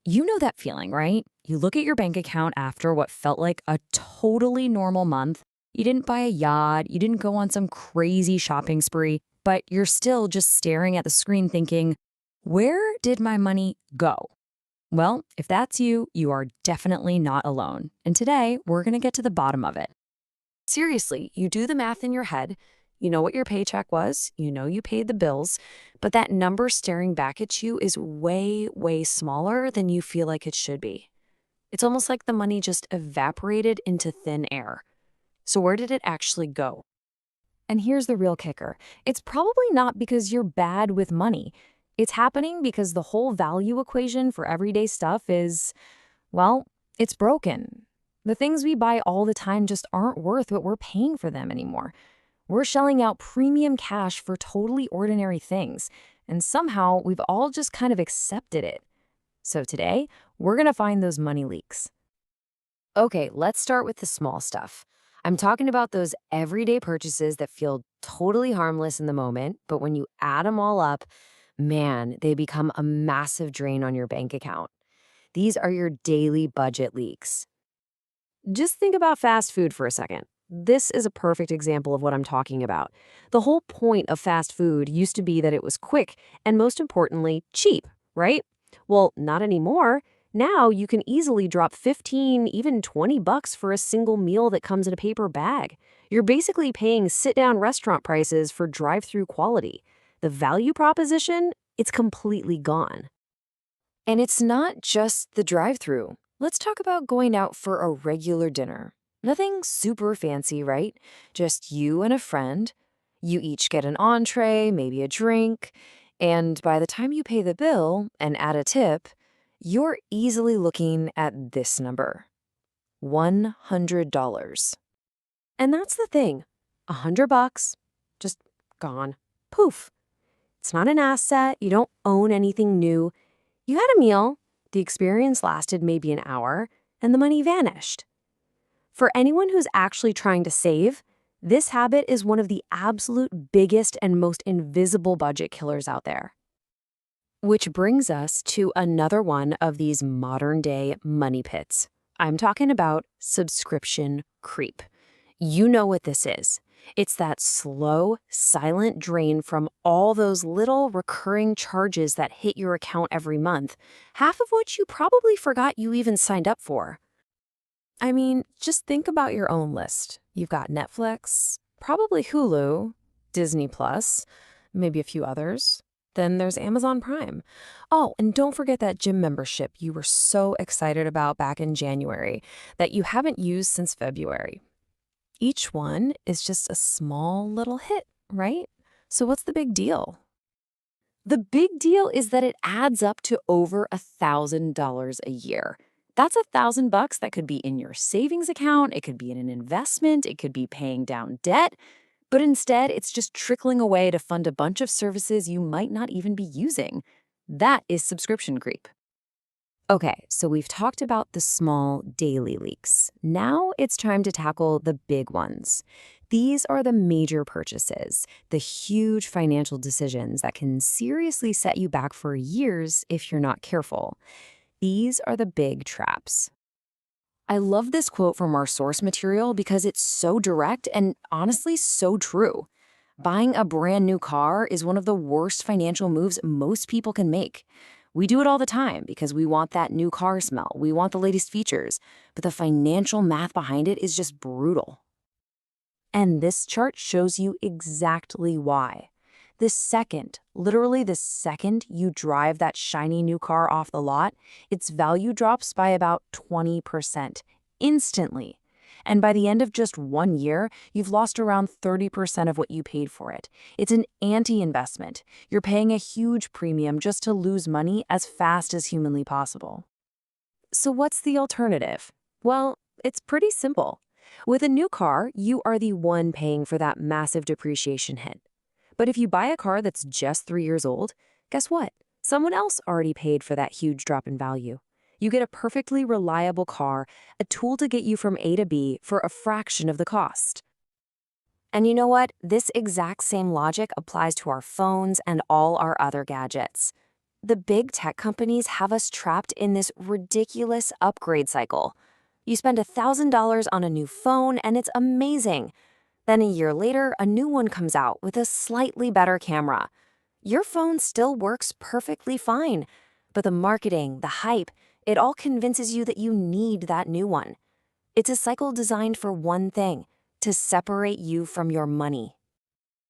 You know that feeling, right? You look at your bank account after what felt like a totally normal month. You didn't buy a yacht, you didn't go on some crazy shopping spree, but you're still just staring at the screen thinking, where did my money go? Well, if that's you, you are definitely not alone. And today, we're going to get to the bottom of it. Seriously, you do the math in your head. You know what your paycheck was, you know you paid the bills, but that number staring back at you is way, way smaller than you feel like it should be. It's almost like the money just evaporated into thin air. So where did it actually go? And here's the real kicker. It's probably not because you're bad with money. It's happening because the whole value equation for everyday stuff is, well, it's broken. The things we buy all the time just aren't worth what we're paying for them anymore. We're shelling out premium cash for totally ordinary things, and somehow we've all just kind of accepted it. So today, we're going to find those money leaks. Okay, let's start with the small stuff. I'm talking about those everyday purchases that feel totally harmless in the moment, but when you add them all up, man, they become a massive drain on your bank account. These are your daily budget leaks. Just think about fast food for a second. This is a perfect example of what I'm talking about. The whole point of fast food used to be that it was quick and, most importantly, cheap, right? Well, not anymore. Now you can easily drop 15, even 20 bucks for a single meal that comes in a paper bag. You're basically paying sit-down restaurant prices for drive-through quality. The value proposition, it's completely gone. And it's not just the drive-through. Let's talk about going out for a regular dinner. Nothing super fancy, right? Just you and a friend. You each get an entree, maybe a drink, and by the time you pay the bill and add a tip, you're easily looking at this number, $100. And that's the thing, $100, just gone. Poof. It's not an asset, you don't own anything new. You had a meal, the experience lasted maybe an hour, and the money vanished. For anyone who's actually trying to save, this habit is one of the absolute biggest and most invisible budget killers out there. Which brings us to another one of these modern-day money pits. I'm talking about subscription creep. You know what this is. It's that slow, silent drain from all those little recurring charges that hit your account every month, half of which you probably forgot you even signed up for. I mean, just think about your own list. You've got Netflix, probably Hulu, Disney Plus, maybe a few others. Then there's Amazon Prime. Oh, and don't forget that gym membership you were so excited about back in January that you haven't used since February. Each one is just a small little hit, right? So what's the big deal? The big deal is that it adds up to over $1,000 a year. That's $1,000 that could be in your savings account, it could be in an investment, it could be paying down debt, but instead it's just trickling away to fund a bunch of services you might not even be using. That is subscription creep. Okay, so we've talked about the small daily leaks. Now it's time to tackle the big ones. These are the major purchases, the huge financial decisions that can seriously set you back for years if you're not careful. These are the big traps. I love this quote from our source material because it's so direct and honestly so true. Buying a brand new car is one of the worst financial moves most people can make. We do it all the time because we want that new car smell, we want the latest features, but the financial math behind it is just brutal. And this chart shows you exactly why. Literally the second you drive that shiny new car off the lot, its value drops by about 20%, instantly. And by the end of just 1 year, you've lost around 30% of what you paid for it. It's an anti-investment. You're paying a huge premium just to lose money as fast as humanly possible. So what's the alternative? Well, it's pretty simple. With a new car, you are the one paying for that massive depreciation hit. But if you buy a car that's just 3 years old, guess what? Someone else already paid for that huge drop in value. You get a perfectly reliable car, a tool to get you from A to B for a fraction of the cost. And you know what? This exact same logic applies to our phones and all our other gadgets. the big tech companies have us trapped in this ridiculous upgrade cycle. You spend $1,000 on a new phone and it's amazing. Then a year later, a new one comes out with a slightly better camera. Your phone still works perfectly fine, but the marketing, the hype, it all convinces you that you need that new one. It's a cycle designed for one thing, to separate you from your money.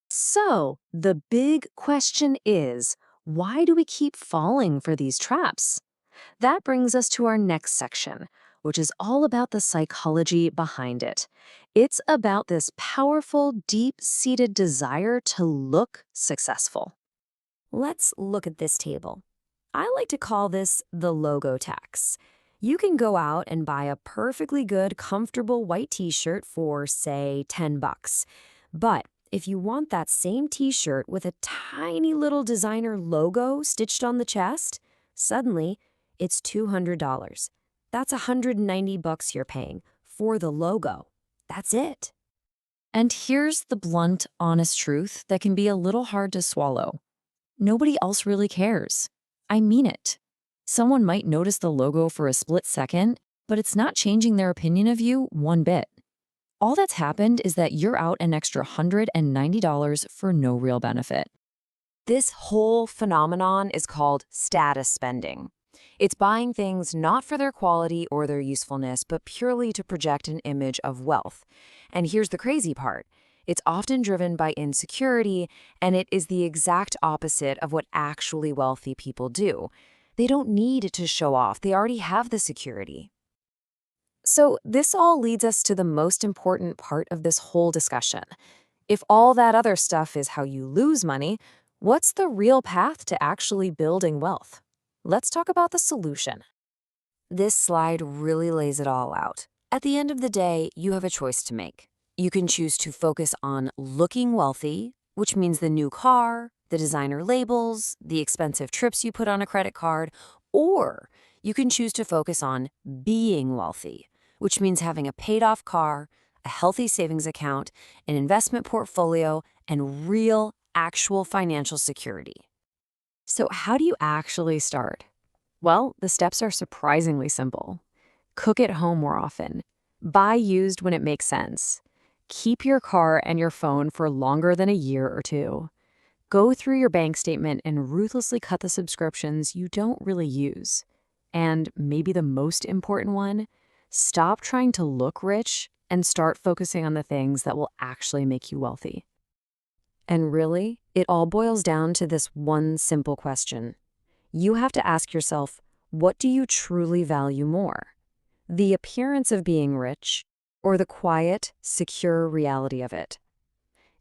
So, the big question is, why do we keep falling for these traps? That brings us to our next section, which is all about the psychology behind it. It's about this powerful, deep-seated desire to look successful. Let's look at this table. I like to call this the logo tax. You can go out and buy a perfectly good, comfortable white t-shirt for, say, $10. But if you want that same t-shirt with a tiny little designer logo stitched on the chest, suddenly it's $200. That's $190 you're paying for the logo. That's it. And here's the blunt, honest truth that can be a little hard to swallow. Nobody else really cares. I mean it. Someone might notice the logo for a split second, but it's not changing their opinion of you one bit. All that's happened is that you're out an extra $190 for no real benefit. This whole phenomenon is called status spending. It's buying things not for their quality or their usefulness, but purely to project an image of wealth. And here's the crazy part. It's often driven by insecurity, and it is the exact opposite of what actually wealthy people do. They don't need to show off. They already have the security. So this all leads us to the most important part of this whole discussion. If all that other stuff is how you lose money, what's the real path to actually building wealth? Let's talk about the solution. This slide really lays it all out. At the end of the day, you have a choice to make. You can choose to focus on looking wealthy, which means the new car, the designer labels, the expensive trips you put on a credit card, or you can choose to focus on being wealthy, which means having a paid-off car, a healthy savings account, an investment portfolio, and real, actual financial security. So how do you actually start? Well, the steps are surprisingly simple. Cook at home more often. Buy used when it makes sense. Keep your car and your phone for longer than a year or two. Go through your bank statement and ruthlessly cut the subscriptions you don't really use. And maybe the most important one, stop trying to look rich and start focusing on the things that will actually make you wealthy. And really, it all boils down to this one simple question. You have to ask yourself, what do you truly value more? The appearance of being rich, or the quiet, secure reality of it?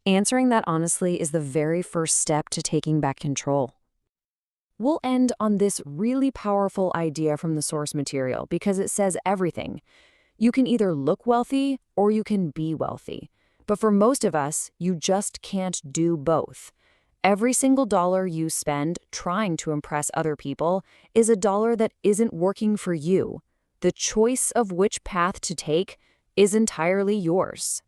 Answering that honestly is the very first step to taking back control. We'll end on this really powerful idea from the source material because it says everything. You can either look wealthy or you can be wealthy. But for most of us, you just can't do both. Every single dollar you spend trying to impress other people is a dollar that isn't working for you. The choice of which path to take is entirely yours.